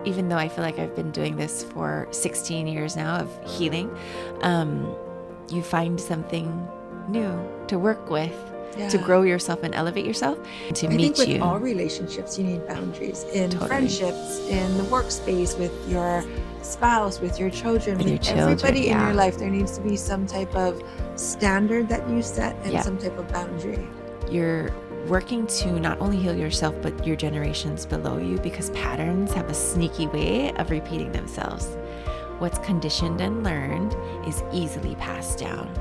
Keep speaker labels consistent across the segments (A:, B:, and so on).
A: even though I feel like I've been doing this for 16 years now of healing, you find something new to work with, to grow yourself and elevate yourself, to meet you.
B: I think with all relationships, you need boundaries in friendships, in the workspace, with your spouse, with your children, with everybody in your life. There needs to be some type of standard that you set and some type of boundary.
A: You're working to not only heal yourself, but your generations below you, because patterns have a sneaky way of repeating themselves. What's conditioned and learned is easily passed down.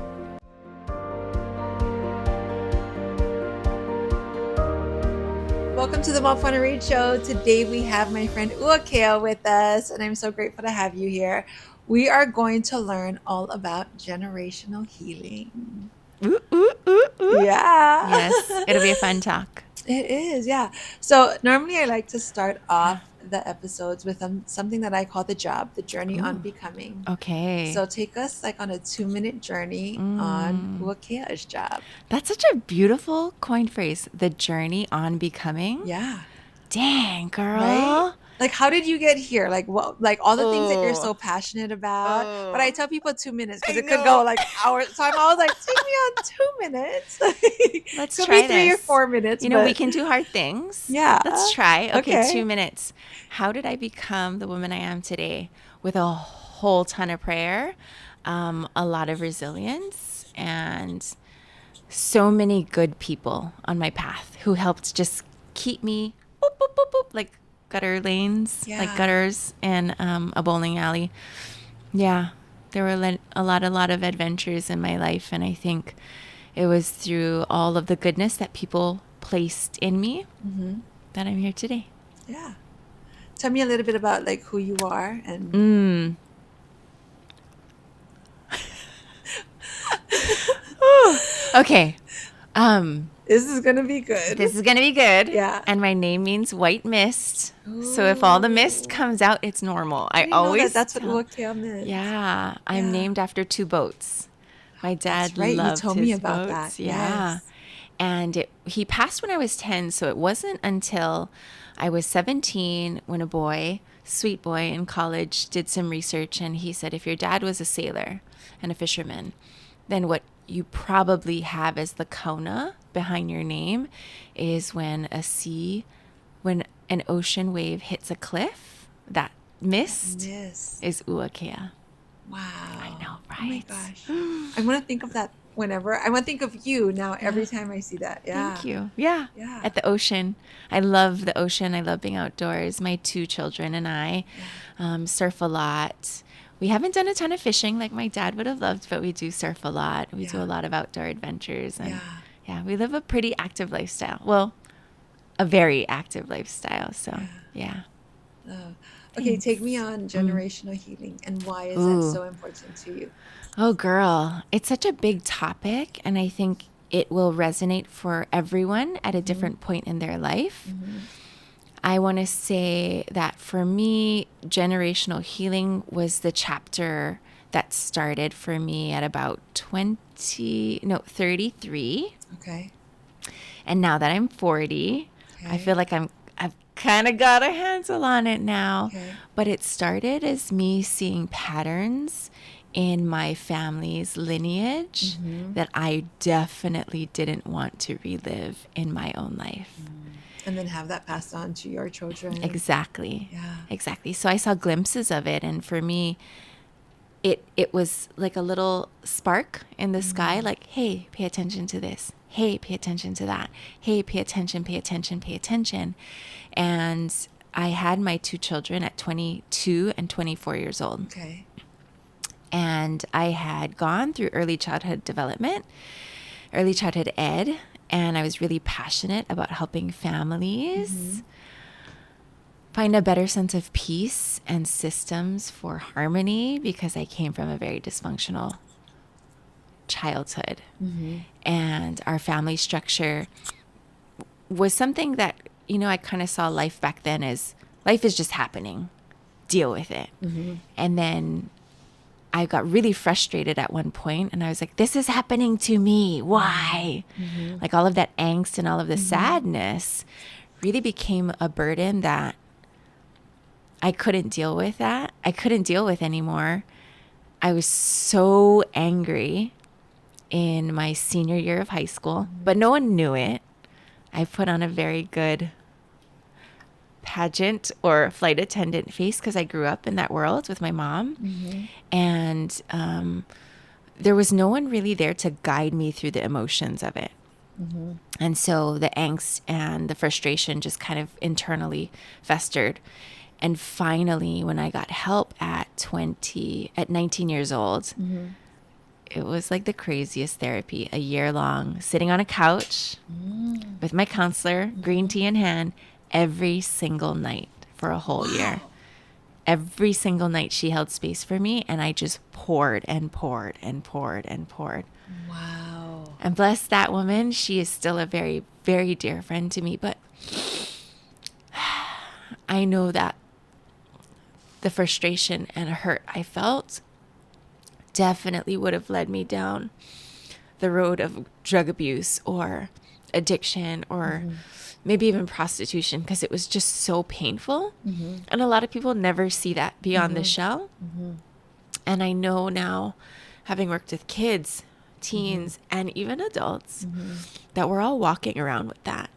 B: Welcome to the Mapuana Reed Show. Today we have my friend Uakea with us, and I'm so grateful to have you here. We are going to learn all about generational healing.
A: Ooh, ooh, ooh, ooh.
B: Yeah.
A: Yes, it'll be a fun talk.
B: It is, yeah. So normally I like to start off the episodes with something that I call the journey on becoming.
A: Okay.
B: So take us like on a 2-minute journey on Uakea's job.
A: That's such a beautiful coined phrase, the journey on becoming.
B: Yeah.
A: Dang, girl.
B: Right? Like, how did you get here? Like, what? Like all the things that you're so passionate about. But I tell people 2 minutes because it could go like hours. So I'm always like, take me on 2 minutes.
A: Let's
B: could
A: try
B: be 3 or 4 minutes.
A: You know, we can do hard things.
B: Yeah.
A: Let's try. Okay, 2 minutes. How did I become the woman I am today? With a whole ton of prayer, a lot of resilience, and so many good people on my path who helped just keep me boop, boop, boop, boop, like gutter lanes, like gutters, and a bowling alley. Yeah, there were a lot of adventures in my life, and I think it was through all of the goodness that people placed in me that I'm here today.
B: Yeah. Tell me a little bit about like who you are and
A: Okay.
B: This is gonna be good.
A: This is gonna be good.
B: Yeah.
A: And my name means white mist. Ooh. So if all the mist comes out, it's normal. I always
B: that's what Uakea meant.
A: Yeah. I'm named after 2 boats. My dad loved
B: you told me about
A: boats.
B: that.
A: Yeah.
B: Yes.
A: And he passed when I was 10, so it wasn't until I was 17 when a boy, sweet boy in college, did some research, and he said, if your dad was a sailor and a fisherman, then what you probably have as the kona behind your name is when an ocean wave hits a cliff, that mist is Uakea.
B: Wow.
A: I know, right?
B: Oh my gosh. I want to think of that whenever. I want to think of you now every time I see that. Yeah.
A: Thank you. Yeah. At the ocean. I love the ocean. I love being outdoors. My 2 children and I surf a lot. We haven't done a ton of fishing like my dad would have loved, but we do surf a lot. We do a lot of outdoor adventures. And we live a pretty active lifestyle. Well, a very active lifestyle. So, yeah.
B: Okay, take me on generational healing, and why is that so important to you?
A: Oh, girl. It's such a big topic, and I think it will resonate for everyone at a different point in their life. I want to say that for me, generational healing was the chapter that started for me at about 33.
B: Okay.
A: And now that I'm 40, I feel like I've kind of got a handle on it now.
B: Okay.
A: But it started as me seeing patterns in my family's lineage that I definitely didn't want to relive in my own life.
B: And then have that passed on to your children.
A: Exactly.
B: Yeah.
A: Exactly. So I saw glimpses of it. And for me, it was like a little spark in the sky, like, hey, pay attention to this. Hey, pay attention to that. Hey, pay attention, pay attention, pay attention. And I had my 2 children at 22 and 24 years old.
B: Okay.
A: And I had gone through early childhood development, early childhood ed, and I was really passionate about helping families find a better sense of peace and systems for harmony, because I came from a very dysfunctional childhood. And our family structure was something that, I kind of saw life back then as life is just happening, deal with it. And then I got really frustrated at one point, and I was like, this is happening to me. Why? Like all of that angst and all of the sadness really became a burden that I couldn't deal with that. I couldn't deal with anymore. I was so angry in my senior year of high school, but no one knew it. I put on a very good pageant or flight attendant face because I grew up in that world with my mom. And there was no one really there to guide me through the emotions of it. And so the angst and the frustration just kind of internally festered. And finally, when I got help at 19 years old, it was like the craziest therapy, a year long, sitting on a couch with my counselor, green tea in hand, every single night for a whole year. Every single night she held space for me, and I just poured and poured and poured and poured.
B: Wow.
A: And bless that woman, she is still a very, very dear friend to me, but I know that the frustration and hurt I felt definitely would have led me down the road of drug abuse or addiction or maybe even prostitution, because it was just so painful. And a lot of people never see that beyond the shell. And I know now, having worked with kids, teens, and even adults, that we're all walking around with that.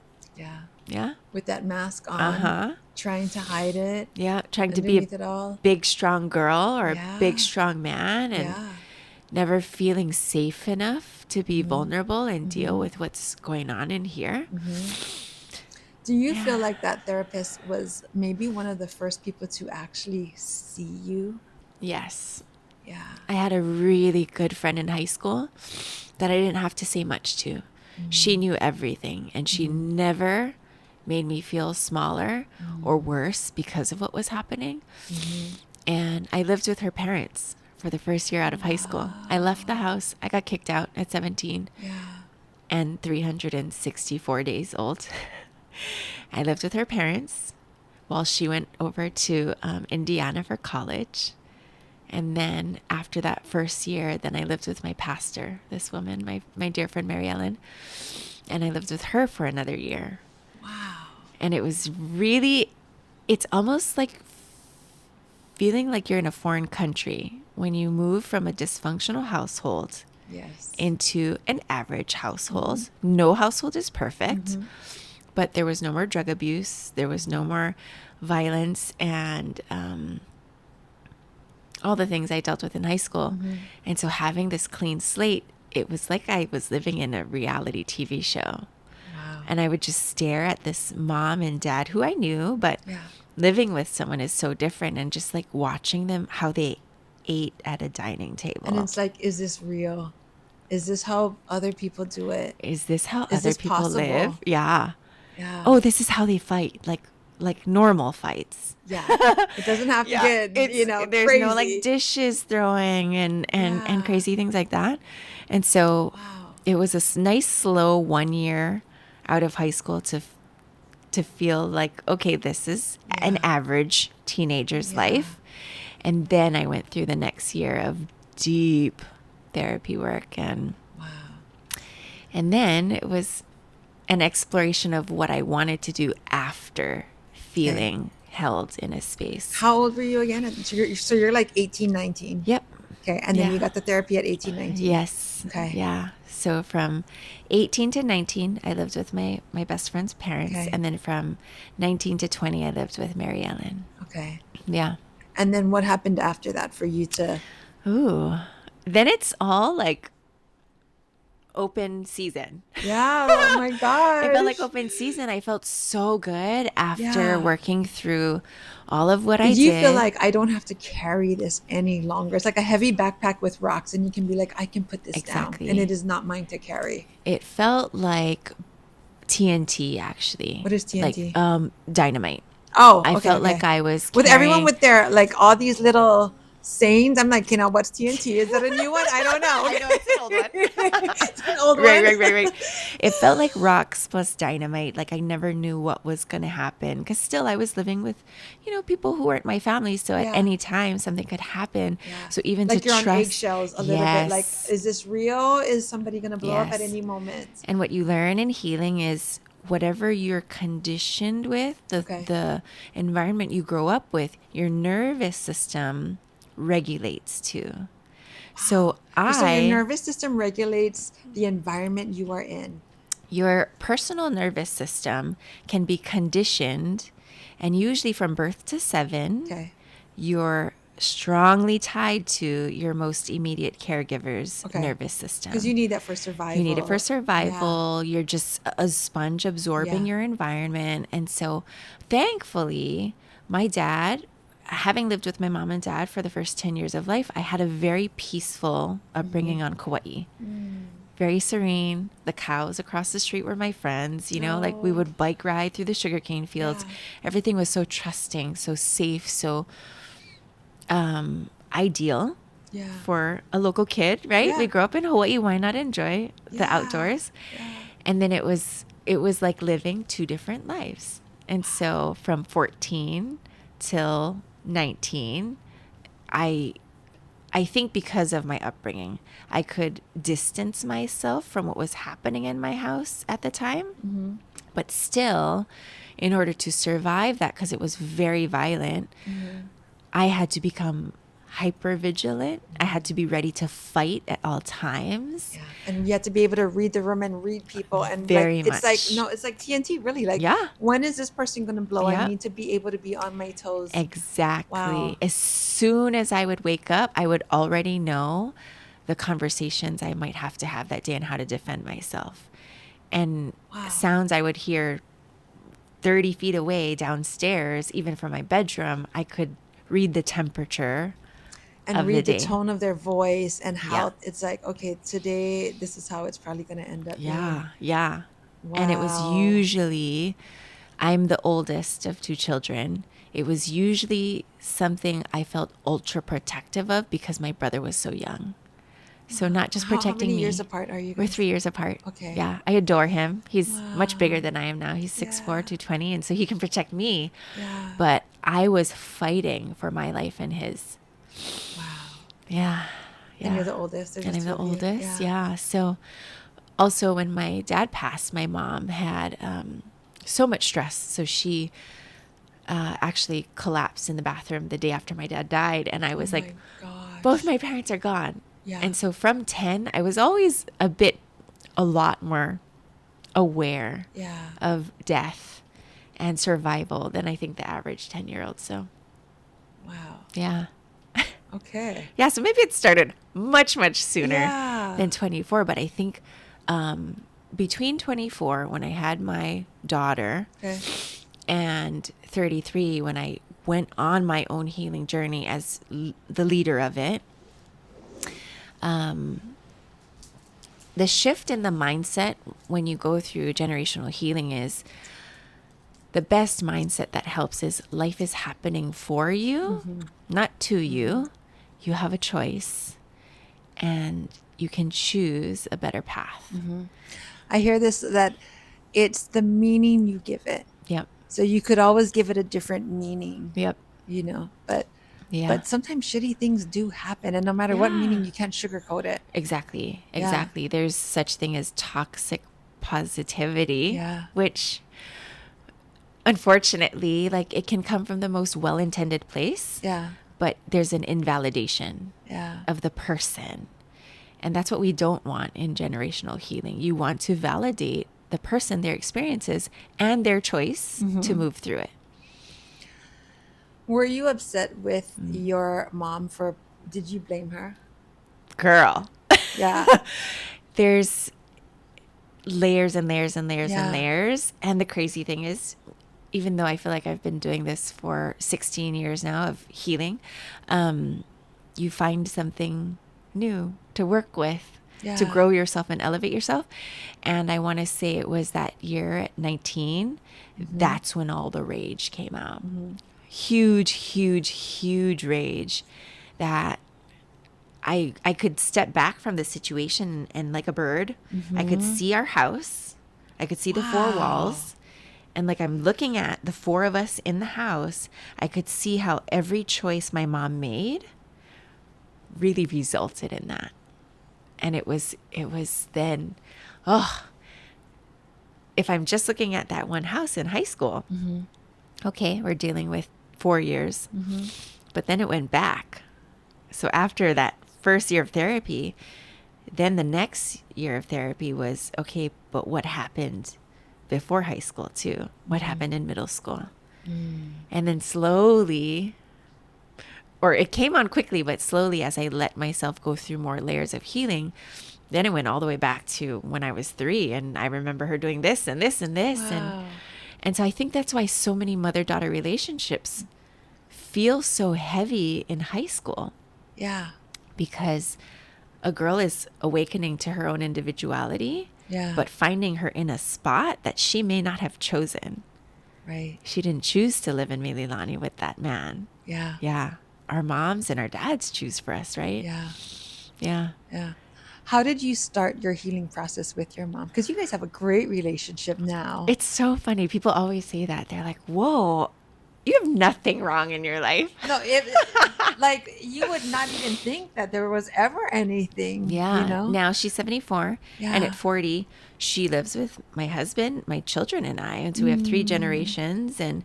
A: Yeah.
B: With that mask on, trying to hide it.
A: Yeah. Trying to be a big, strong girl or a big, strong man, and never feeling safe enough to be vulnerable and deal with what's going on in here.
B: Do you feel like that therapist was maybe one of the first people to actually see you?
A: Yes.
B: Yeah.
A: I had a really good friend in high school that I didn't have to say much to. She knew everything, and she never made me feel smaller or worse because of what was happening. And I lived with her parents for the first year out of high school. I left the house. I got kicked out at 17 and 364 days old. I lived with her parents while she went over to Indiana for college. And then after that first year, then I lived with my pastor, this woman, my dear friend Mary Ellen. And I lived with her for another year.
B: Wow.
A: And it was really, it's almost like feeling like you're in a foreign country when you move from a dysfunctional household into an average household. No household is perfect, but there was no more drug abuse. There was no more violence and all the things I dealt with in high school. And so having this clean slate, it was like I was living in a reality TV show. And I would just stare at this mom and dad who I knew, but living with someone is so different, and just like watching them, how they ate at a dining table.
B: And it's like, is this real? Is this how other people do it?
A: Is this how other people live? Yeah.
B: Yeah.
A: Oh, this is how they fight, like normal fights.
B: Yeah. It doesn't have to get,
A: there's
B: crazy.
A: no like dishes throwing and crazy things like that. And so it was a nice slow 1 year out of high school to feel like, okay, this is an average teenager's life. And then I went through the next year of deep therapy work, and then it was an exploration of what I wanted to do after feeling held in a space.
B: How old were you again? So you're like 18, 19.
A: Yep.
B: Okay. And then you got the therapy at 18, 19.
A: Yes.
B: Okay.
A: Yeah. So from 18 to 19, I lived with my best friend's parents.
B: Okay.
A: And then from 19 to 20, I lived with Mary Ellen.
B: Okay.
A: Yeah.
B: And then what happened after that for you to...
A: Ooh. Then it's all like open season.
B: Yeah. Oh my gosh.
A: I felt like open season. I felt so good after working through all of what I did.
B: Do you feel like I don't have to carry this any longer? It's like a heavy backpack with rocks, and you can be like, I can put this down, and it is not mine to carry.
A: It felt like TNT, actually.
B: What is TNT?
A: Like dynamite.
B: Oh,
A: I felt like I was
B: with everyone with their like all these little sayings. I'm like, what's TNT? Is that a new one? I don't know.
A: I know, it's an old one.
B: It's an old one.
A: Right. It felt like rocks plus dynamite. Like I never knew what was going to happen, because still I was living with, people who weren't my family. So at any time something could happen. Yeah. So even
B: like
A: to
B: you're
A: trust,
B: on eggshells a little bit. Like, is this real? Is somebody going to blow up at any moment?
A: And what you learn in healing is whatever you're conditioned with, the environment you grow up with, your nervous system regulates too. So
B: your nervous system regulates the environment you are in.
A: Your personal nervous system can be conditioned, and usually from birth to 7, you're strongly tied to your most immediate caregiver's nervous system.
B: Because you need that for survival.
A: You need it for survival. Yeah. You're just a sponge absorbing your environment. And so thankfully, my dad, having lived with my mom and dad for the first 10 years of life, I had a very peaceful upbringing on Kauai. Very serene. The cows across the street were my friends. You know, like we would bike ride through the sugarcane fields. Everything was so trusting, so safe, so ideal for a local kid, right? We grew up in Hawaii. Why not enjoy the outdoors? And then it was like living 2 different lives. And so from 14 till 19, I think because of my upbringing, I could distance myself from what was happening in my house at the time. But still, in order to survive that, because it was very violent, I had to become hyper vigilant. I had to be ready to fight at all times.
B: Yeah. And you had to be able to read the room and read people. And
A: very
B: much. It's like TNT, really. Like, when is this person going to blow? I need to be able to be on my toes.
A: Exactly. Wow. As soon as I would wake up, I would already know the conversations I might have to have that day and how to defend myself. And sounds I would hear 30 feet away downstairs, even from my bedroom, I could read the temperature
B: and read the tone of their voice and how it's like, okay, today this is how it's probably going to end up.
A: Yeah. Wow. And it was usually, I'm the oldest of 2 children. It was usually something I felt ultra protective of because my brother was so young. So not just protecting me.
B: How many years apart are you guys?
A: We're 3 years apart.
B: Okay.
A: Yeah. I adore him. He's much bigger than I am now. He's 6'4", 220. And so he can protect me. Yeah. But I was fighting for my life and his.
B: Wow.
A: Yeah.
B: And you're the oldest.
A: And I'm the oldest. Yeah. So also when my dad passed, my mom had so much stress. So she actually collapsed in the bathroom the day after my dad died. And I was like, both my parents are gone. Yeah. And so from 10, I was always a lot more aware of death and survival than I think the average 10-year-old. So,
B: wow.
A: Yeah.
B: Okay.
A: Yeah. So maybe it started much, much sooner than 24. But I think between 24, when I had my daughter, and 33, when I went on my own healing journey as the leader of it, the shift in the mindset when you go through generational healing is the best mindset that helps is life is happening for you, not to you. You have a choice and you can choose a better path.
B: I hear this, that it's the meaning you give it.
A: Yep.
B: So you could always give it a different meaning.
A: Yep.
B: You know, but sometimes shitty things do happen, and no matter what meaning, you can't sugarcoat it.
A: Exactly. There's such thing as toxic positivity, which unfortunately, like, it can come from the most well-intended place. Yeah. But there's an invalidation of the person. And that's what we don't want in generational healing. You want to validate the person, their experiences, and their choice to move through it.
B: Were you upset with your mom did you blame her?
A: Girl.
B: Yeah.
A: There's layers and layers and layers and layers. And the crazy thing is, even though I feel like I've been doing this for 16 years now of healing, you find something new to work with, to grow yourself and elevate yourself. And I want to say it was that year at 19, that's when all the rage came out. Huge, huge, huge rage that I could step back from the situation and like a bird, I could see our house. I could see the 4 walls. And like I'm looking at the 4 of us in the house, I could see how every choice my mom made really resulted in that. And it was then, if I'm just looking at that one house in high school, okay, we're dealing with 4 years, but then it went back. So after that first year of therapy, then the next year of therapy was, okay, but what happened before high school too? What happened in middle school? And then slowly, or it came on quickly, but slowly as I let myself go through more layers of healing, then it went all the way back to when I was 3. And I remember her doing this and this and this.
B: Wow.
A: And so I think that's why so many mother-daughter relationships feel so heavy in high school.
B: Yeah.
A: Because a girl is awakening to her own individuality, but finding her in a spot that she may not have chosen.
B: Right.
A: She didn't choose to live in Mililani with that man.
B: Yeah.
A: Yeah. Our moms and our dads choose for us, right?
B: Yeah.
A: Yeah.
B: Yeah. How did you start your healing process with your mom? Because you guys have a great relationship now.
A: It's so funny. People always say that. They're like, whoa, you have nothing wrong in your life.
B: No, like you would not even think that there was ever anything.
A: Yeah.
B: You know?
A: Now she's 74.
B: Yeah.
A: And at 40, she lives with my husband, my children, and I. And so we have 3 generations. And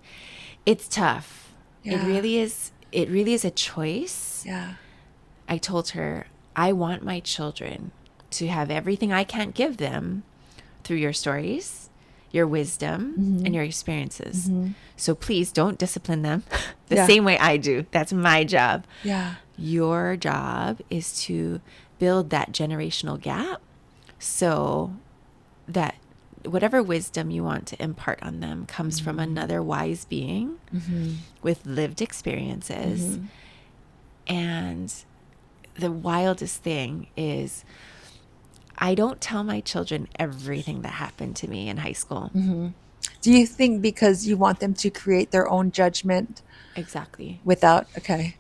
A: it's tough.
B: Yeah.
A: It really is. It really is a choice.
B: Yeah.
A: I told her, I want my children to have everything I can't give them through your stories, your wisdom, and your experiences. So please don't discipline them the same way I do. That's my job.
B: Yeah.
A: Your job is to build that generational gap so that whatever wisdom you want to impart on them comes from another wise being with lived experiences. And the wildest thing is I don't tell my children everything that happened to me in high school.
B: Do you think because you want them to create their own judgment?
A: Exactly.
B: Without, okay.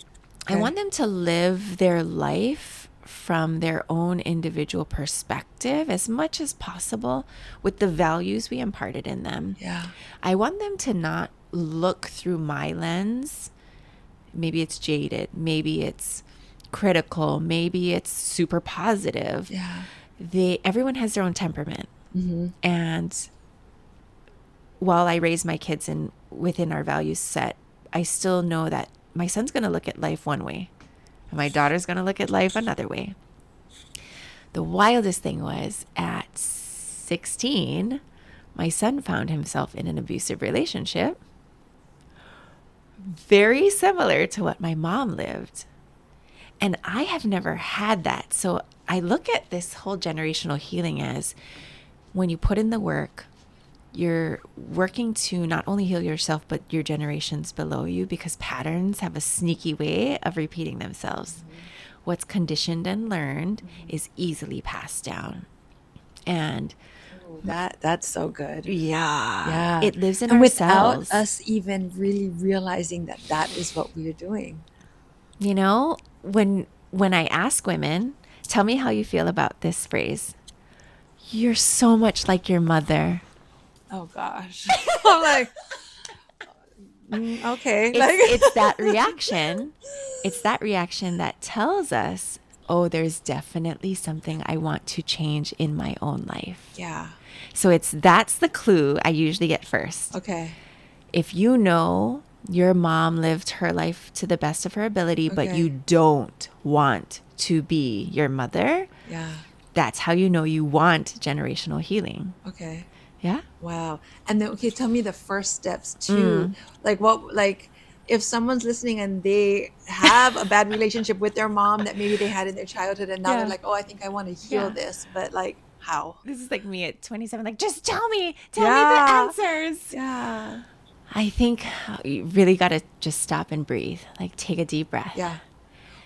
A: I want them to live their life from their own individual perspective as much as possible with the values we imparted in them.
B: Yeah.
A: I want them to not look through my lens. Maybe it's jaded. Maybe it's critical. Maybe it's super positive.
B: Yeah.
A: Everyone has their own temperament. And while I raise my kids within our value set, I still know that my son's going to look at life one way and my daughter's going to look at life another way. The wildest thing was at 16, my son found himself in an abusive relationship very similar to what my mom lived. And I have never had that. So I look at this whole generational healing as when you put in the work, you're working to not only heal yourself, but your generations below you, because patterns have a sneaky way of repeating themselves. What's conditioned and learned is easily passed down. And
B: that's so good.
A: Yeah. It lives in
B: and
A: ourselves.
B: Without us even really realizing that is what we're doing.
A: You know, when I ask women, tell me how you feel about this phrase. You're so much like your mother.
B: Oh gosh. I'm like, okay.
A: It's that reaction. It's that reaction that tells us, oh, there's definitely something I want to change in my own life.
B: Yeah.
A: So that's the clue I usually get first.
B: Okay.
A: If you know your mom lived her life to the best of her ability, but you don't want to be your mother, that's how you know you want generational healing.
B: Okay.
A: Yeah.
B: Wow. And then, tell me the first steps too. Like if someone's listening and they have a bad relationship with their mom that maybe they had in their childhood, and now they're like, oh, I think I want to heal this, but like, how?
A: This is like me at 27, like, just tell me the answers.
B: Yeah.
A: I think you really got to just stop and breathe, like take a deep breath.
B: Yeah.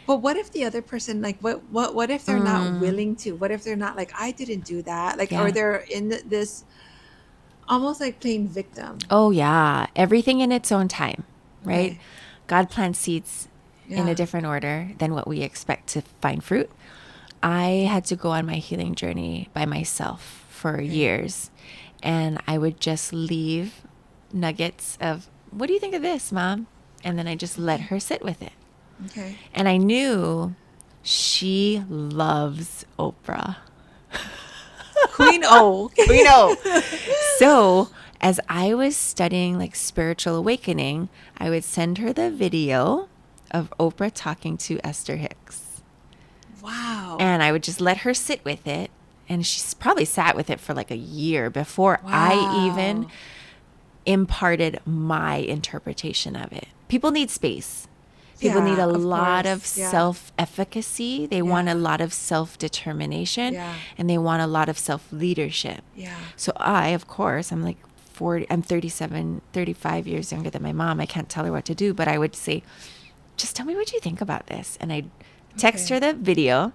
B: But what if the other person, like, what if they're not willing to? What if they're not like, I didn't do that? Like, or they're in this almost like playing victim.
A: Oh, yeah. Everything in its own time, right? Okay. God plants seeds in a different order than what we expect to find fruit. I had to go on my healing journey by myself for years. And I would just leave nuggets of, what do you think of this, Mom? And then I just let her sit with it.
B: Okay.
A: And I knew she loves Oprah.
B: Queen O.
A: Queen O. So as I was studying like spiritual awakening, I would send her the video of Oprah talking to Esther Hicks.
B: Wow.
A: And I would just let her sit with it. And she's probably sat with it for like a year before I even imparted my interpretation of it. People need space. People need a lot of self-efficacy. They want a lot of self-determination. And they want a lot of self-leadership. So I, of course, I'm like 40, I'm 37, 35 years younger than my mom. I can't tell her what to do, but I would say, just tell me what you think about this. And I'd text her the video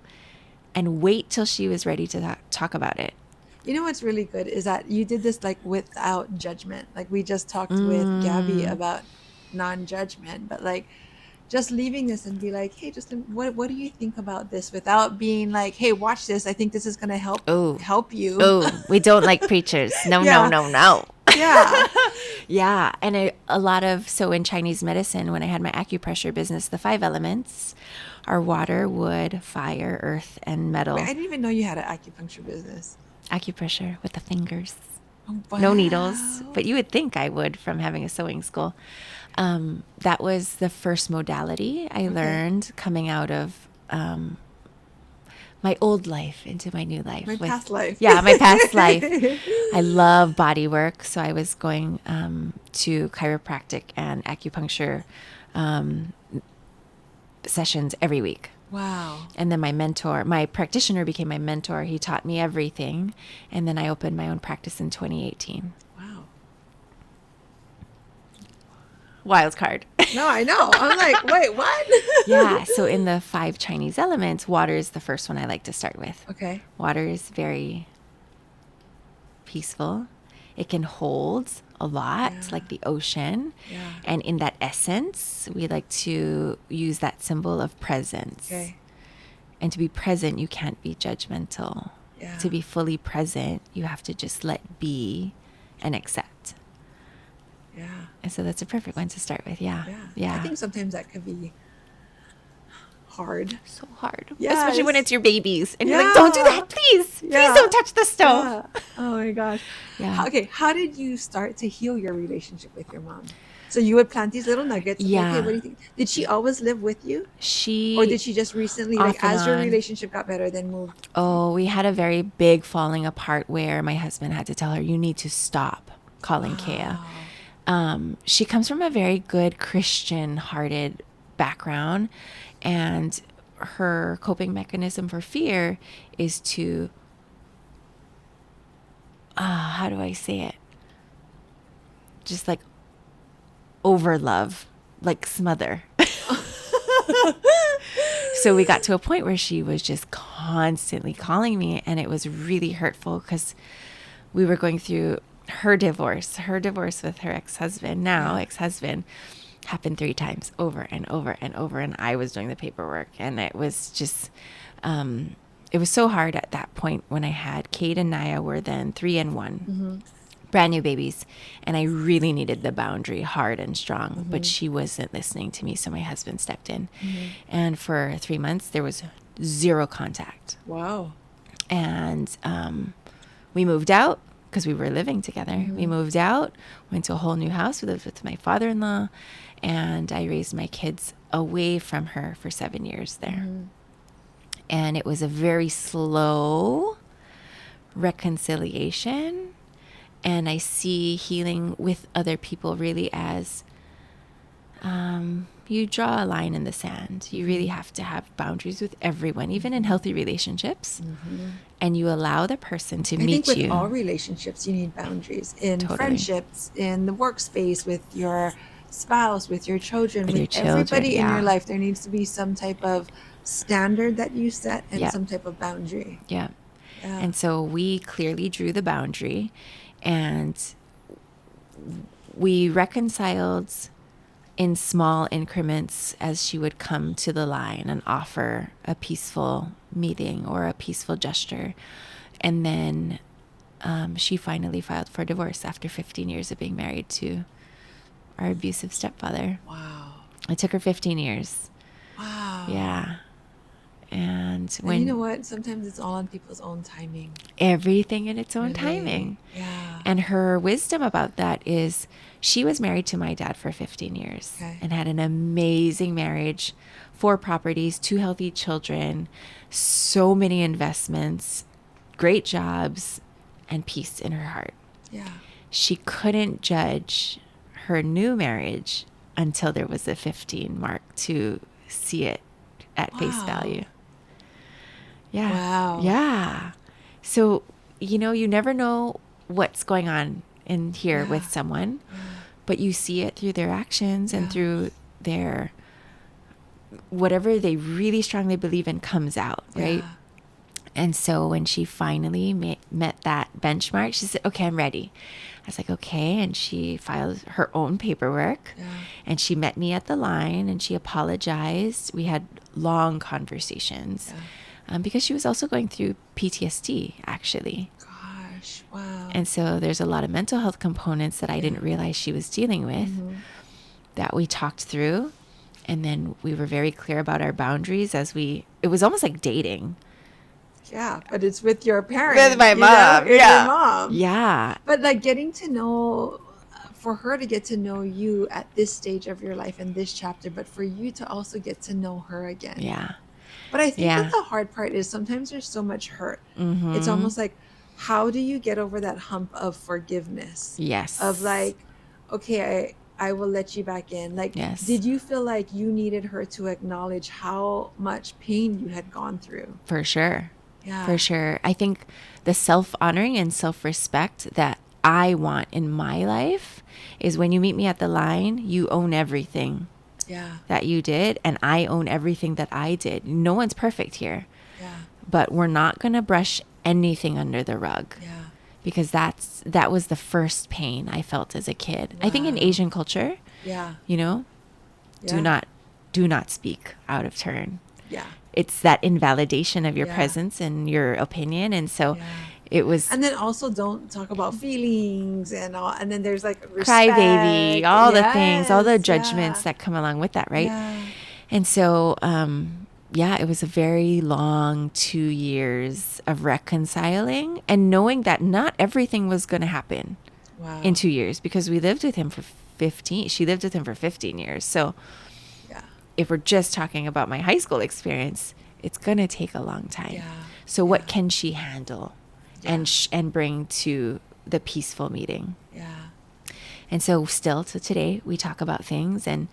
A: and wait till she was ready to talk about it.
B: You know what's really good is that you did this like without judgment. Like we just talked with Gabby about non-judgment, but like just leaving this and be like, hey, just what do you think about this, without being like, hey, watch this. I think this is going to help you.
A: Oh, we don't like preachers. No.
B: Yeah.
A: Yeah. And a lot of, so in Chinese medicine, when I had my acupressure business, the 5 elements are water, wood, fire, earth, and metal.
B: Wait, I didn't even know you had an acupuncture business.
A: Acupressure with the fingers.
B: Oh, wow.
A: No needles. But you would think I would from having a sewing school. That was the first modality I learned coming out of my old life into my new life.
B: My past life.
A: Yeah, my past life. I love body work. So I was going to chiropractic and acupuncture sessions every week.
B: Wow.
A: And then my practitioner became my mentor. He taught me everything. And then I opened my own practice in 2018.
B: Wow.
A: Wild card.
B: No, I know. I'm like, wait, what?
A: Yeah. So in the 5 Chinese elements, water is the first one I like to start with.
B: Okay.
A: Water is very peaceful. It can hold a lot, like the ocean.
B: Yeah.
A: And in that essence, we like to use that symbol of presence.
B: Okay.
A: And to be present, you can't be judgmental.
B: Yeah.
A: To be fully present, you have to just let be and accept.
B: Yeah.
A: And so that's a perfect one to start with. Yeah.
B: I think sometimes that could be hard.
A: So hard.
B: Yes.
A: Especially when it's your babies. And you're like, don't do that, please. Please don't touch the stove.
B: Yeah. Oh my gosh.
A: Yeah.
B: Okay. How did you start to heal your relationship with your mom? So you would plant these little nuggets.
A: Yeah.
B: Okay, what do you think? Did she always live with you?
A: Or
B: did she just recently, like as your relationship got better, then moved?
A: Oh, we had a very big falling apart where my husband had to tell her, you need to stop calling Kea. She comes from a very good Christian-hearted background, and her coping mechanism for fear is to, how do I say it? Just like overlove, like smother. So we got to a point where she was just constantly calling me, and it was really hurtful because we were going through her divorce with her ex-husband, ex-husband, happened 3 times over and over and over. And I was doing the paperwork, and it was just, it was so hard at that point when I had Kate and Naya were then 3 and 1, brand new babies. And I really needed the boundary hard and strong, but she wasn't listening to me. So my husband stepped in, and for 3 months there was 0 contact.
B: Wow.
A: And, we moved out because we were living together. We moved out, went to a whole new house. We lived with my father-in-law, and I raised my kids away from her for 7 years there. And it was a very slow reconciliation. And I see healing with other people really as you draw a line in the sand. You really have to have boundaries with everyone, even in healthy relationships. And you allow the person to meet you.
B: I think with all relationships, you need boundaries. In friendships, in the workspace, with your spouse, with your children, with everybody in your life, there needs to be some type of standard that you set and some type of boundary.
A: Yeah. And so we clearly drew the boundary, and we reconciled in small increments as she would come to the line and offer a peaceful meeting or a peaceful gesture. And then she finally filed for divorce after 15 years of being married to our abusive stepfather.
B: Wow.
A: It took her 15 years.
B: Wow.
A: Yeah. And
B: you know what? Sometimes it's all on people's own timing.
A: Everything in its own timing.
B: Yeah.
A: And her wisdom about that is she was married to my dad for 15 years and had an amazing marriage, 4 properties, 2 healthy children, so many investments, great jobs, and peace in her heart.
B: Yeah.
A: She couldn't judge her new marriage until there was a 15 mark to see it at face value. Yeah.
B: Wow.
A: Yeah. So, you know, you never know what's going on in here with someone, but you see it through their actions and through their, whatever they really strongly believe in comes out, right? And so when she finally met that benchmark, she said, okay, I'm ready. I was like, okay. And she filed her own paperwork and she met me at the line and she apologized. We had long conversations because she was also going through PTSD, actually.
B: Gosh, wow.
A: And so there's a lot of mental health components that I didn't realize she was dealing with that we talked through. And then we were very clear about our boundaries it was almost like dating.
B: Yeah, but it's with your parents.
A: With my mom.
B: Your mom.
A: Yeah.
B: But like getting to know, for her to get to know you at this stage of your life in this chapter, but for you to also get to know her again.
A: Yeah.
B: But I think that the hard part is sometimes there's so much hurt. It's almost like, how do you get over that hump of forgiveness?
A: Yes.
B: Of like, okay, I will let you back in. Like, did you feel like you needed her to acknowledge how much pain you had gone through?
A: For sure.
B: Yeah.
A: For sure. I think the self-honoring and self-respect that I want in my life is when you meet me at the line, you own everything that you did, and I own everything that I did. No one's perfect here.
B: Yeah.
A: But we're not going to brush anything under the rug.
B: Yeah.
A: Because that was the first pain I felt as a kid. Wow. I think in Asian culture, you know, do not speak out of turn. Yeah. It's that invalidation of your presence and your opinion. And so it was.
B: And then also don't talk about feelings and all. And then there's like respect.
A: Crybaby, all the things, all the judgments that come along with that, right? Yeah. And so, it was a very long 2 years of reconciling and knowing that not everything was going to happen in 2 years because we lived with him for 15. She lived with him for 15 years. So if we're just talking about my high school experience, it's going to take a long time. Yeah. So what can she handle and bring to the peaceful meeting? Yeah. And so still to today, we talk about things and,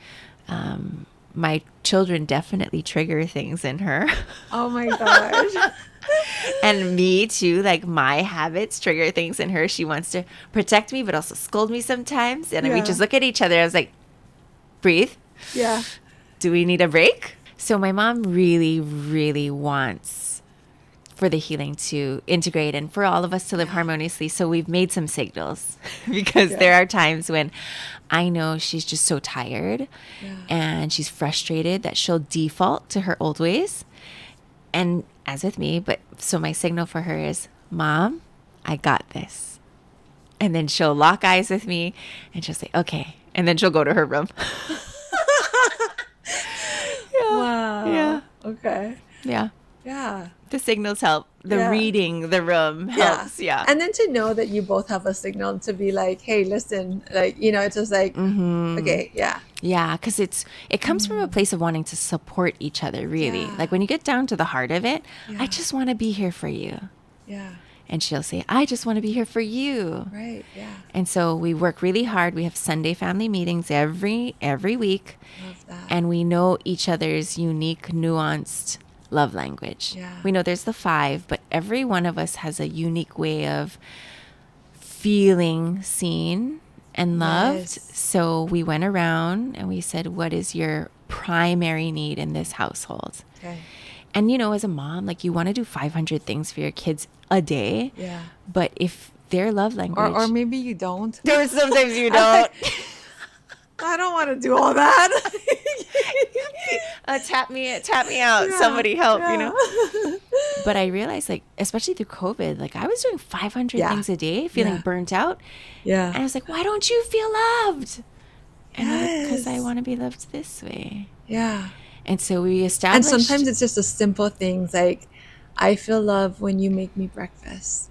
A: my children definitely trigger things in her.
B: Oh my gosh.
A: And me too, like my habits trigger things in her. She wants to protect me, but also scold me sometimes. And we just look at each other. I was like, breathe. Yeah. Do we need a break? So my mom really, really wants for the healing to integrate and for all of us to live harmoniously. So we've made some signals because there are times when I know she's just so tired and she's frustrated that she'll default to her old ways. And as with me, but so my signal for her is, Mom, I got this. And then she'll lock eyes with me and she'll say, okay. And then she'll go to her room.
B: Wow. Yeah. Okay.
A: Yeah.
B: Yeah.
A: The signals help. The reading the room helps. Yeah.
B: And then to know that you both have a signal to be like, hey, listen, like, you know, it's just like, okay. Yeah.
A: Yeah. Cause it comes from a place of wanting to support each other, really. Yeah. Like when you get down to the heart of it, I just want to be here for you. Yeah. And she'll say, I just want to be here for you.
B: Right. Yeah.
A: And so we work really hard. We have Sunday family meetings every week.
B: Love that.
A: And we know each other's unique, nuanced love language. Yeah. We know there's the 5, but every one of us has a unique way of feeling seen and loved. Yes. So we went around and we said, what is your primary need in this household? Okay. And, you know, as a mom, like you want to do 500 things for your kids a day. Yeah. But if their love language.
B: Or maybe you don't.
A: There sometimes you don't.
B: I don't want to do all that.
A: Tap me out. Yeah, somebody help, you know? But I realized, like, especially through COVID, like I was doing 500 things a day, feeling burnt out. Yeah. And I was like, why don't you feel loved? And because I want to be loved this way.
B: Yeah.
A: And so we
B: And
A: established.
B: sometimes it's just the simple things like, I feel love when you make me breakfast.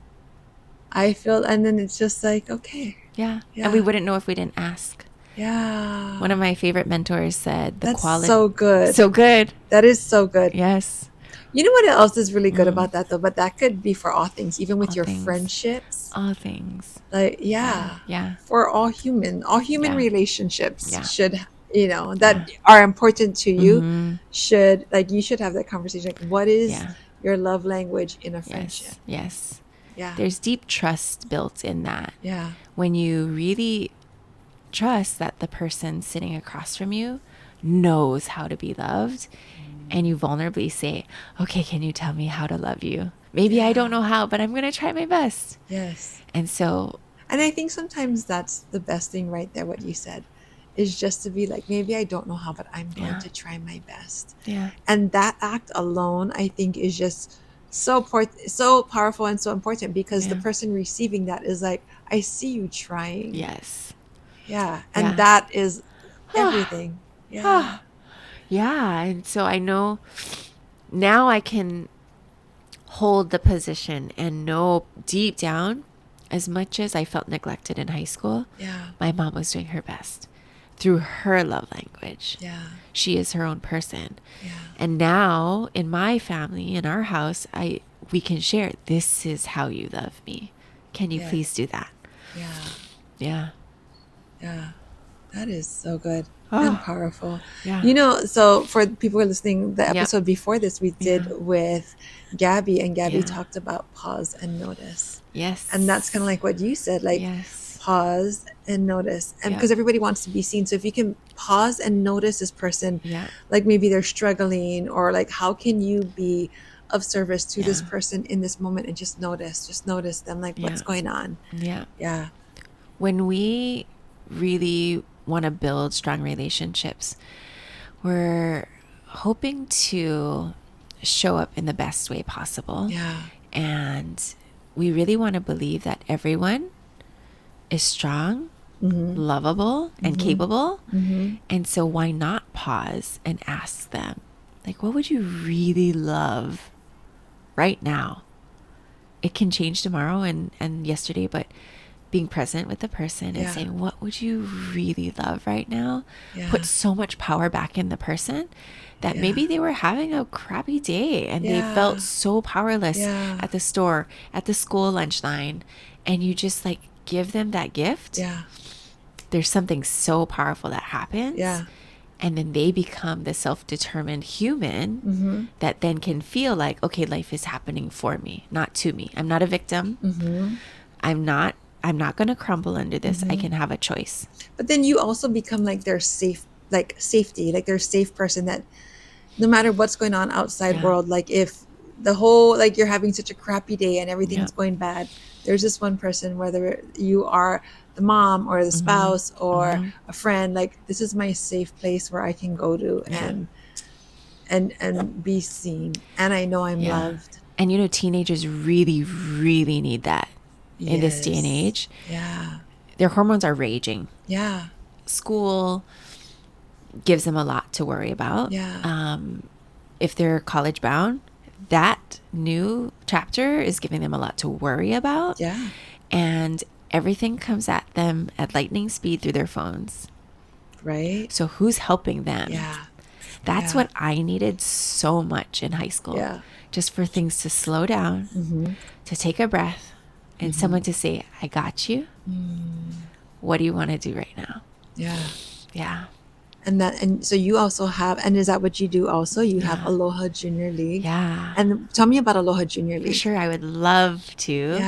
B: And then it's just like, okay.
A: Yeah.
B: Yeah.
A: And we wouldn't know if we didn't ask.
B: Yeah.
A: One of my favorite mentors said
B: That's so good.
A: So good.
B: That is so good.
A: Yes.
B: You know what else is really good about that though? But that could be for all things, even with
A: All
B: your
A: things.
B: friendships.
A: All things.
B: Like, yeah.
A: Yeah.
B: For all human relationships should, that are important to you, should, like, you should have that conversation. Like, what is your love language in a friendship?
A: Yes.
B: Yeah.
A: There's deep trust built in that.
B: Yeah.
A: When you really trust that the person sitting across from you knows how to be loved, and you vulnerably say, okay, can you tell me how to love you? Maybe I don't know how, but I'm going to try my best.
B: Yes.
A: And
B: I think sometimes that's the best thing right there, what you said, is just to be like, maybe I don't know how, but I'm going to try my best.
A: Yeah.
B: And that act alone, I think, is just so powerful and so important, because the person receiving that is like, I see you trying.
A: Yes.
B: Yeah. And that is everything. Yeah.
A: Yeah. And so I know now I can hold the position and know deep down, as much as I felt neglected in high school, my mom was doing her best through her love language.
B: Yeah.
A: She is her own person.
B: Yeah.
A: And now in my family, in our house, we can share, this is how you love me. Can you please do that?
B: Yeah.
A: Yeah.
B: Yeah. That is so good and powerful.
A: Yeah.
B: So for people who are listening, the episode before this we did with Gabby, and Gabby talked about pause and notice.
A: Yes.
B: And that's kind of like what you said, like pause and notice. And because everybody wants to be seen. So if you can pause and notice this person, like maybe they're struggling, or like, how can you be of service to this person in this moment, and just notice them, like what's going on.
A: Yeah.
B: Yeah.
A: When we really want to build strong relationships, we're hoping to show up in the best way possible.
B: Yeah.
A: And we really want to believe that everyone is strong, lovable, and capable. And so why not pause and ask them, like, what would you really love right now? It can change tomorrow and yesterday, but being present with the person and saying, what would you really love right now? Put so much power back in the person that maybe they were having a crappy day and they felt so powerless at the store, at the school lunch line, and you just like give them that gift. There's something so powerful that happens. And then they become the self-determined human that then can feel like, okay, life is happening for me, not to me. I'm not a victim. I'm not going to crumble under this. I can have a choice.
B: But then you also become like their safety, like their safe person, that no matter what's going on outside world, like if the whole, like you're having such a crappy day and everything's going bad, there's this one person, whether you are the mom or the spouse or a friend, like this is my safe place where I can go to and be seen. And I know I'm loved.
A: And teenagers really, really need that. In this day and age. Their hormones are raging. School gives them a lot to worry about. If they're college bound, that new chapter is giving them a lot to worry about. And everything comes at them at lightning speed through their phones.
B: Right.
A: So who's helping them? That's what I needed so much in high school. Just for things to slow down, to take a breath, and someone to say, I got you. What do you want to do right now? Yeah.
B: And so you also have, and is that what you do also? You have Aloha Junior League. And tell me about Aloha Junior League.
A: For sure, I would love to.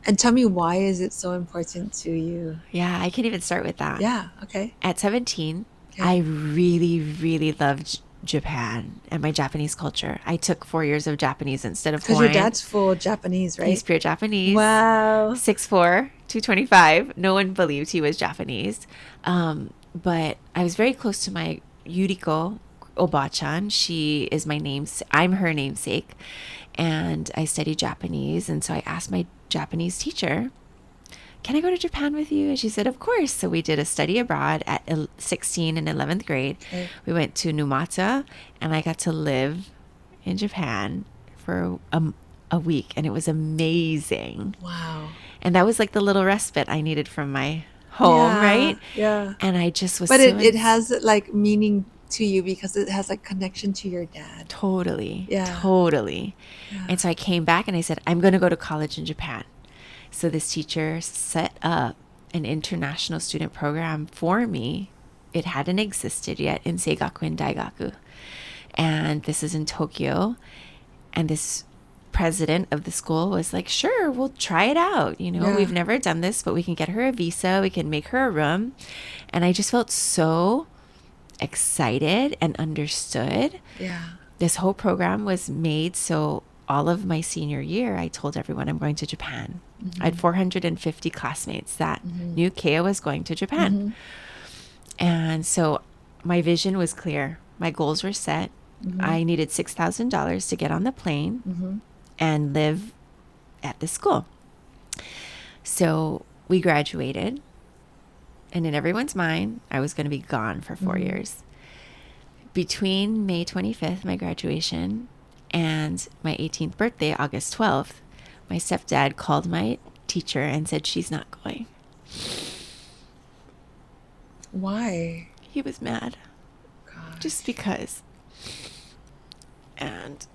B: And tell me, why is it so important to you?
A: I can even start with that.
B: Okay.
A: At 17, I really, really loved Japan and my Japanese culture. I took 4 years of Japanese instead of Hawaiian.
B: Because your dad's full Japanese, right?
A: He's pure Japanese.
B: Wow.
A: 6'4", 225. No one believed he was Japanese. But I was very close to my Yuriko Obachan. She is I'm her namesake. And I studied Japanese. And so I asked my Japanese teacher can I go to Japan with you? And she said, of course. So we did a study abroad at 16 and 11th grade.
B: Okay.
A: We went to Numata, and I got to live in Japan for a week, and it was amazing.
B: Wow.
A: And that was like the little respite I needed from my home, right?
B: Yeah.
A: And I just was
B: But it has like meaning to you because it has like connection to your dad.
A: Totally.
B: Yeah.
A: Totally.
B: Yeah.
A: And so I came back and I said, I'm going to go to college in Japan. So this teacher set up an international student program for me. It hadn't existed yet in Seigakuin Daigaku. And this is in Tokyo. And this president of the school was like, sure, we'll try it out. You know, we've never done this, but we can get her a visa. We can make her a room. And I just felt so excited and understood.
B: Yeah.
A: This whole program was made so all of my senior year, I told everyone I'm going to Japan. Mm-hmm. I had 450 classmates that knew Uakea was going to Japan. Mm-hmm. And so my vision was clear. My goals were set. Mm-hmm. I needed $6,000 to get on the plane and live at the school. So we graduated. And in everyone's mind, I was going to be gone for 4 years. Between May 25th, my graduation, and my 18th birthday, August 12th, my stepdad called my teacher and said she's not going.
B: Why?
A: He was mad.
B: Gosh.
A: Just because. And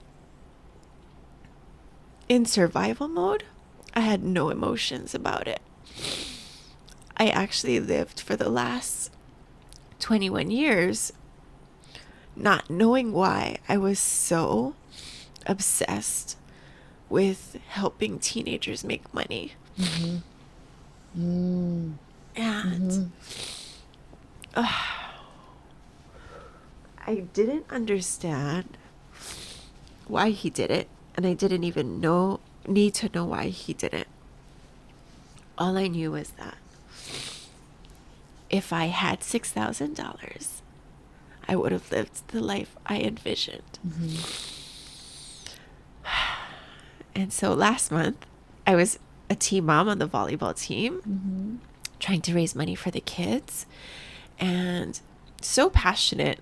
A: in survival mode, I had no emotions about it. I actually lived for the last 21 years not knowing why I was so obsessed with helping teenagers make money. And I didn't understand why he did it, and I didn't even need to know why he did it. All I knew was that if I had $6,000, I would have lived the life I envisioned. And so last month, I was a team mom on the volleyball team, trying to raise money for the kids, and so passionate.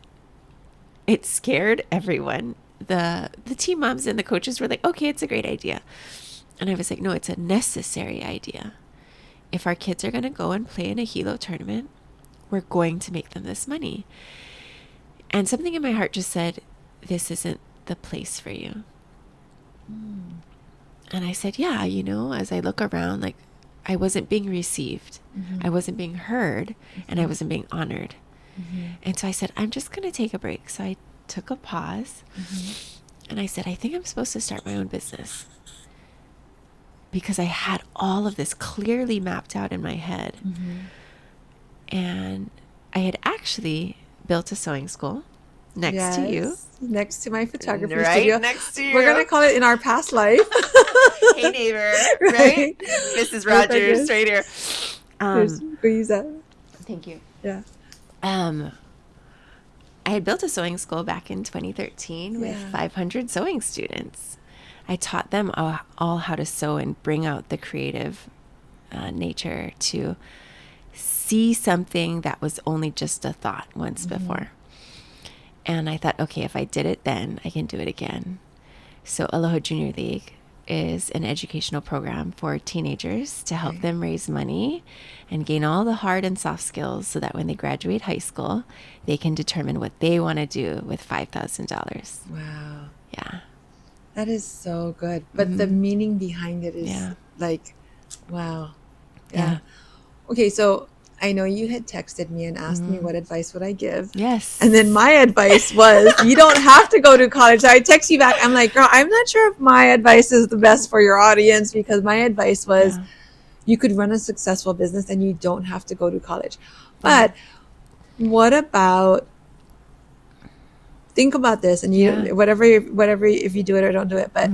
A: It scared everyone. The team moms and the coaches were like, okay, it's a great idea. And I was like, no, it's a necessary idea. If our kids are going to go and play in a Hilo tournament, we're going to make them this money. And something in my heart just said, this isn't the place for you. And I said, yeah, you know, as I look around, like I wasn't being received. I wasn't being heard, and I wasn't being honored. And so I said, I'm just going to take a break. So I took a pause and I said, I think I'm supposed to start my own business. Because I had all of this clearly mapped out in my head. And I had actually built a sewing school next to you.
B: Next to my photography
A: right
B: studio.
A: Next to you.
B: We're going to call it In Our Past Life.
A: Hey, neighbor. Right? Mrs. Rogers, right here.
B: We'll use that.
A: Thank you.
B: Yeah.
A: I had built a sewing school back in 2013 with 500 sewing students. I taught them all how to sew and bring out the creative nature to see something that was only just a thought once before. And I thought, okay, if I did it then, I can do it again. So Aloha Junior League is an educational program for teenagers to help them raise money and gain all the hard and soft skills so that when they graduate high school, they can determine what they want to do with $5,000.
B: Wow.
A: Yeah.
B: That is so good. But the meaning behind it is like, wow. Yeah. Okay, so I know you had texted me and asked me what advice would I give.
A: Yes.
B: And then my advice was, you don't have to go to college. So I text you back. I'm like, girl, I'm not sure if my advice is the best for your audience, because my advice was you could run a successful business and you don't have to go to college. But what about, think about this, and you whatever if you do it or don't do it, but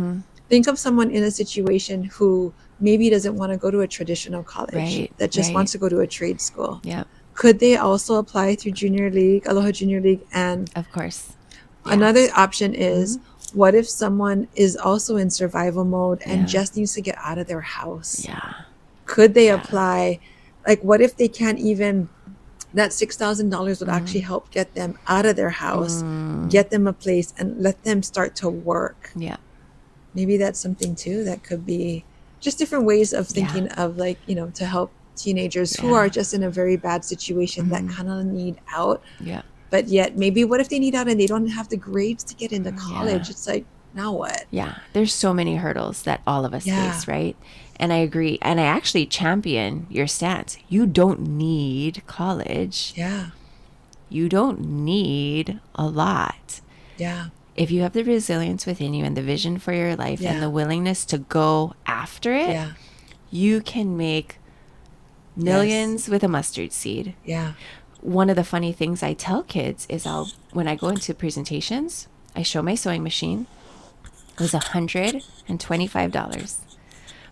B: think of someone in a situation who maybe doesn't want to go to a traditional college, that just wants to go to a trade school.
A: Yeah.
B: Could they also apply through Junior League, Aloha Junior League? And
A: of course.
B: Another option is, what if someone is also in survival mode and just needs to get out of their house?
A: Yeah.
B: Could they apply? Like, what if they can't even, that $6,000 would actually help get them out of their house, get them a place, and let them start to work.
A: Yeah.
B: Maybe that's something too that could be just different ways of thinking of, like, you know, to help teenagers who are just in a very bad situation that kind of need out.
A: Yeah.
B: But yet maybe what if they need out and they don't have the grades to get into college? It's like, now what?
A: Yeah. There's so many hurdles that all of us face, right? And I agree. And I actually champion your stance. You don't need college.
B: Yeah.
A: You don't need a lot.
B: Yeah.
A: If you have the resilience within you and the vision for your life and the willingness to go after it, you can make millions with a mustard seed.
B: Yeah.
A: One of the funny things I tell kids is when I go into presentations, I show my sewing machine. It was $125.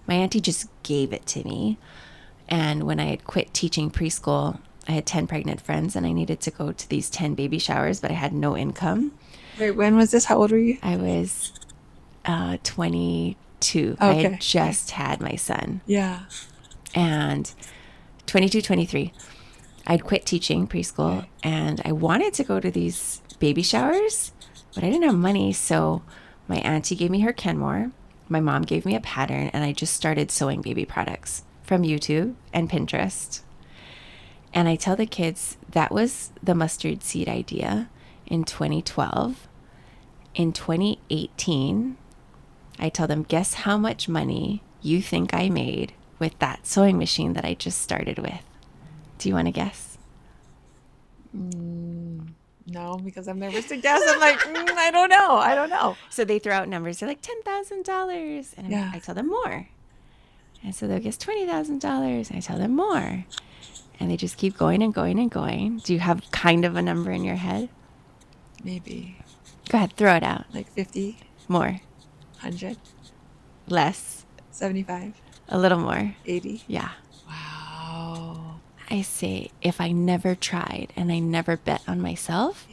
A: My auntie just gave it to me. And when I had quit teaching preschool, I had 10 pregnant friends and I needed to go to these 10 baby showers, but I had no income.
B: Wait, when was this? How old were you?
A: I was 22.
B: Okay.
A: I had just had my son.
B: Yeah.
A: And 22, 23. I'd quit teaching preschool and I wanted to go to these baby showers, but I didn't have money. So my auntie gave me her Kenmore. My mom gave me a pattern and I just started sewing baby products from YouTube and Pinterest. And I tell the kids that was the mustard seed idea in 2012. In 2018, I tell them, guess how much money you think I made with that sewing machine that I just started with? Do you want to guess?
B: No, because I'm nervous to guess. I'm like, I don't know.
A: So they throw out numbers. They're like $10,000. And I tell them more. And so they'll guess $20,000. I tell them more. And they just keep going and going and going. Do you have kind of a number in your head?
B: Maybe.
A: Go ahead, throw it out.
B: Like 50?
A: More.
B: 100?
A: Less.
B: 75?
A: A little more.
B: 80?
A: Yeah.
B: Wow.
A: I say, if I never tried and I never bet on myself,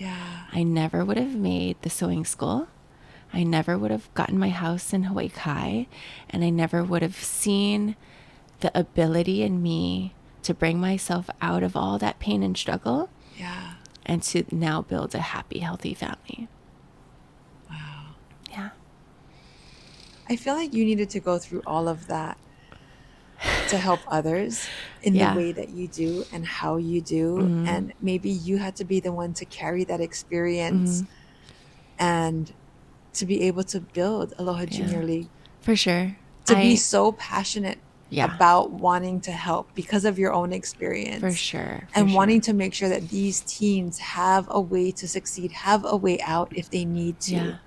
A: I never would have made the sewing school. I never would have gotten my house in Hawaii Kai, and I never would have seen the ability in me to bring myself out of all that pain and struggle.
B: Yeah.
A: And to now build a happy, healthy family.
B: Wow.
A: Yeah.
B: I feel like you needed to go through all of that to help others in the way that you do and how you do. And maybe you had to be the one to carry that experience and to be able to build Aloha Junior League.
A: For sure.
B: To be so passionate about wanting to help because of your own experience.
A: For sure.
B: And wanting to make sure that these teens have a way to succeed, have a way out if they need to,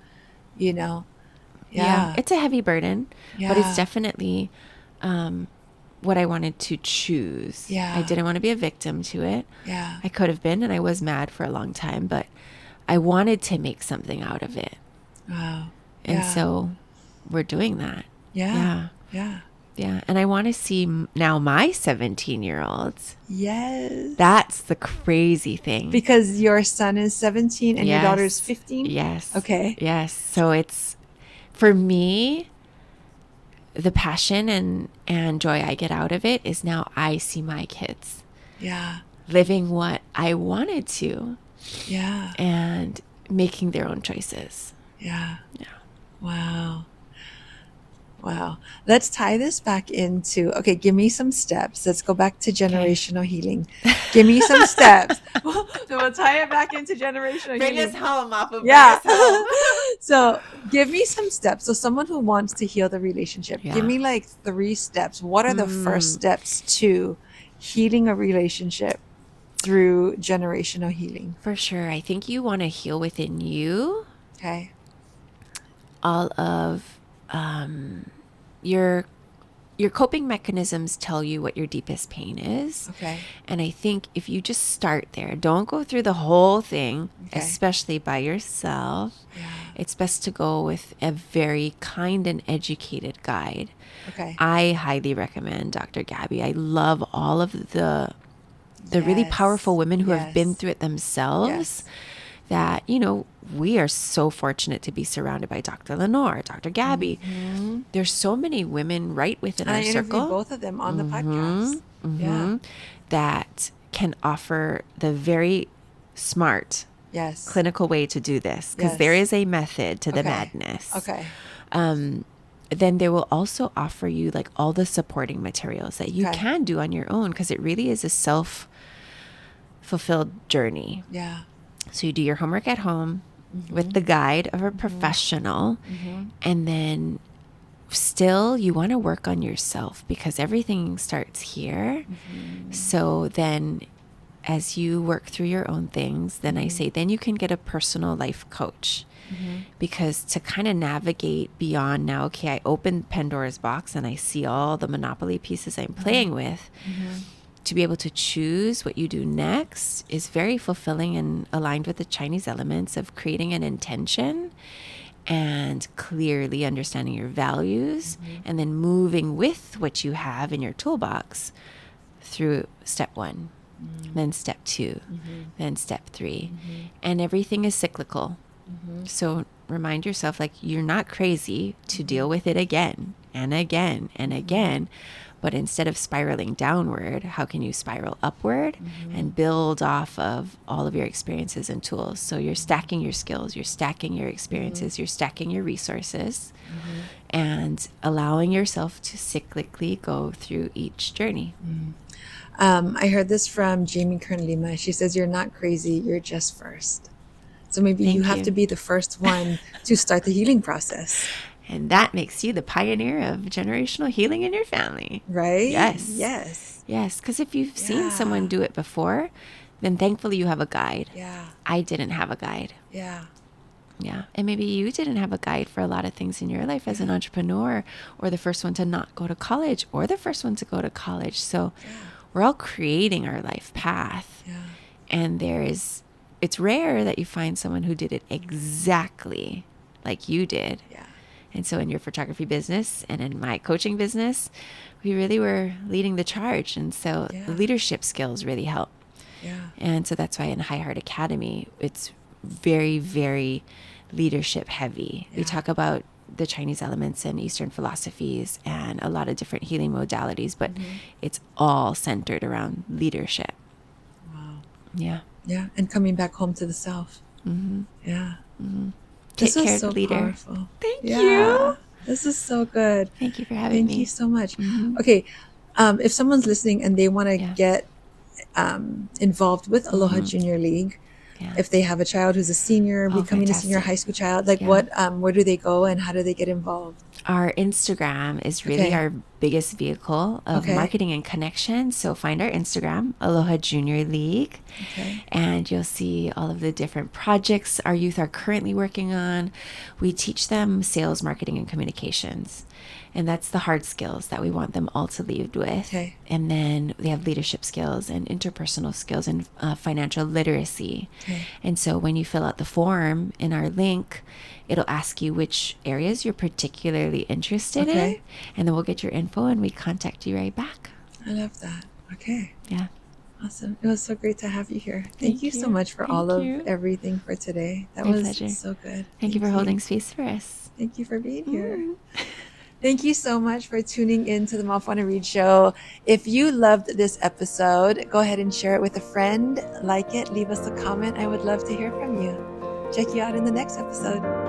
B: you know?
A: Yeah. It's a heavy burden, but it's definitely what I wanted to choose.
B: Yeah.
A: I didn't want to be a victim to it.
B: Yeah.
A: I could have been, and I was mad for a long time, but I wanted to make something out of it.
B: Wow.
A: And so we're doing that.
B: Yeah. Yeah.
A: Yeah. And I want to see now my 17-year-olds.
B: Yes.
A: That's the crazy thing.
B: Because your son is 17 and your daughter is 15?
A: Yes.
B: Okay.
A: Yes. So it's, for me, the passion and joy I get out of it is now I see my kids living what I wanted to and making their own choices.
B: Yeah. Wow. Let's tie this back into, okay, give me some steps. Let's go back to generational healing. Give me some steps. We'll tie it back into generational
A: Bring
B: healing.
A: us home, Appa.
B: So give me some steps. So someone who wants to heal the relationship, give me like 3 steps. What are the first steps to healing a relationship through generational healing?
A: For sure. I think you want to heal within you.
B: Okay.
A: All of your coping mechanisms tell you what your deepest pain is.
B: Okay.
A: And I think if you just start there, don't go through the whole thing, especially by yourself.
B: Yeah.
A: It's best to go with a very kind and educated guide.
B: Okay.
A: I highly recommend Dr. Gabby. I love all of the really powerful women who have been through it themselves. that, you know, we are so fortunate to be surrounded by Dr. Lenore, Dr. Gabby. There's so many women right within our circle. I interviewed
B: both of them on the podcast. Yeah.
A: That can offer the very smart clinical way to do this, because there is a method to the madness.
B: Okay.
A: Then they will also offer you like all the supporting materials that you can do on your own, because it really is a self-fulfilled journey.
B: Yeah.
A: So you do your homework at home with the guide of a professional, and then still you want to work on yourself, because everything starts here. So then as you work through your own things, then I say, then you can get a personal life coach. Because to kind of navigate beyond now, okay, I open Pandora's box and I see all the Monopoly pieces I'm playing with, to be able to choose what you do next is very fulfilling and aligned with the Chinese elements of creating an intention and clearly understanding your values, and then moving with what you have in your toolbox through step 1, then step 2, then step 3. And everything is cyclical. So remind yourself, like, you're not crazy to deal with it again and again and again. But instead of spiraling downward, how can you spiral upward and build off of all of your experiences and tools? So you're stacking your skills, you're stacking your experiences, you're stacking your resources, and allowing yourself to cyclically go through each journey.
B: I heard this from Jamie Kern Lima. She says, you're not crazy, you're just first. So maybe you have to be the first one to start the healing process.
A: And that makes you the pioneer of generational healing in your family.
B: Right?
A: Yes.
B: Yes.
A: Yes. Because if you've seen someone do it before, then thankfully you have a guide.
B: Yeah.
A: I didn't have a guide.
B: Yeah.
A: Yeah. And maybe you didn't have a guide for a lot of things in your life as an entrepreneur, or the first one to not go to college, or the first one to go to college. So we're all creating our life path.
B: Yeah.
A: And it's rare that you find someone who did it exactly like you did.
B: Yeah.
A: And so in your photography business and in my coaching business, we really were leading the charge. And so leadership skills really help.
B: Yeah.
A: And so that's why in High Heart Academy, it's very, very leadership heavy. We talk about the Chinese elements and Eastern philosophies and a lot of different healing modalities, but it's all centered around leadership.
B: Wow.
A: Yeah.
B: Yeah. And coming back home to the self. Yeah.
A: Take care of the leader.
B: Powerful.
A: Thank you.
B: This is so good.
A: Thank you for having me.
B: Thank you so much. Okay. If someone's listening and they want to get involved with Aloha Junior League, if they have a child who's a senior, becoming a senior high school child, like where do they go and how do they get involved?
A: Our Instagram is really our biggest vehicle of marketing and connection. So find our Instagram, Aloha Junior League, and you'll see all of the different projects our youth are currently working on. We teach them sales, marketing, and communications. And that's the hard skills that we want them all to lead with. And then they have leadership skills and interpersonal skills and financial literacy. And so when you fill out the form in our link, it'll ask you which areas you're particularly interested in. And then we'll get your info and we contact you right back.
B: I love that. Okay.
A: Yeah.
B: Awesome. It was so great to have you here. Thank you so much for all of everything for today. That was
A: pleasure.
B: So good.
A: Thank you for holding space for us.
B: Thank you for being here. Thank you so much for tuning in to the Mapuana Reed Show. If you loved this episode, go ahead and share it with a friend, like it, leave us a comment. I would love to hear from you. Check you out in the next episode.